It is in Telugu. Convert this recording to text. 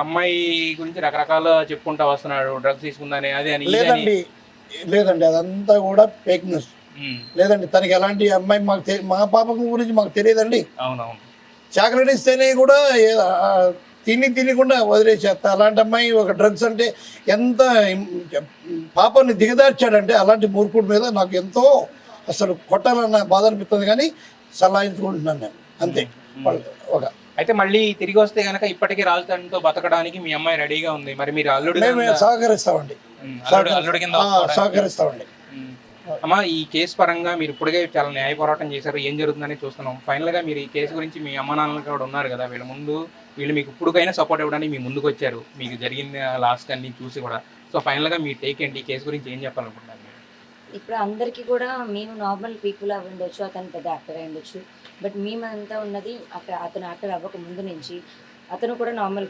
అమ్మాయి గురించి రకరకాల చెప్పుకుంటా వస్తున్నాడు. డ్రగ్స్ తీసుకుందని, అది అని, ఇది అని. లేదండి, లేదండి, అదంతా కూడా ఫేక్ న్యూస్. హ్మ్. లేదండి, తనకి ఎలాంటి అమ్మాయి మా పాప గురించి మాకు తెలియదండి. అవునవును. చాక్లెట్ ఇస్తేనే కూడా తినకుండా వదిలేసేస్తా. అలాంటి అమ్మాయి ఒక డ్రగ్స్ అంటే ఎంత పాపని దిగదార్చాడంటే అలాంటి మూర్ఖుడి మీద నాకు ఎంతో అసలు కొట్టాలన్న బాధ అనిపిస్తుంది, కానీ సలాయించుకుంటున్నాను నేను అంతే. హ్మ్. వాళ్ళు ఒక అయితే మళ్ళీ తిరిగి వస్తే గనక ఇప్పటికీ రాజధానితో బతకడానికి మీ అమ్మాయి రెడీగా ఉంది. మరి మీరు అల్లుడు మేము సహకరిస్తామండి. అల్లుడు కింద ఒప్పుకోవడానికి. సహకరిస్తామండి. హ్మ్. అమ్మా, ఈ కేసు పరంగా మీరు ఇప్పటికే చాలా న్యాయ పోరాటం చేశారు. ఏం జరుగుతుందని చూస్తున్నాం. ఫైనల్‌గా మీరు ఈ కేసు గురించి మీ అమ్మ నాన్నలు కూడా ఉన్నారు గదా! వీళ్ళు మీకు ఇప్పటికైనా సపోర్ట్ ఇవ్వడానికి మీ ముందుకొచ్చారు. మీకు జరిగిన లాస్ట్ అన్నీ చూసి కూడా. సో, ఫైనల్‌గా మీ టేక్ ఏంటి? ఈ కేసు గురించి ఏం చెప్పాలనుకుంటున్నారు మీరు? ఇప్పుడు అందరికీ కూడా మేము నార్మల్ పీపుల్ అవి ఉండొచ్చు, అతను పెద్ద యాక్టర్ అయి ఉండొచ్చు. బట్ మేమంతా ఉన్నది అతను యాక్టర్ అవ్వక ముందు నుంచి. అతను కూడా నార్మల్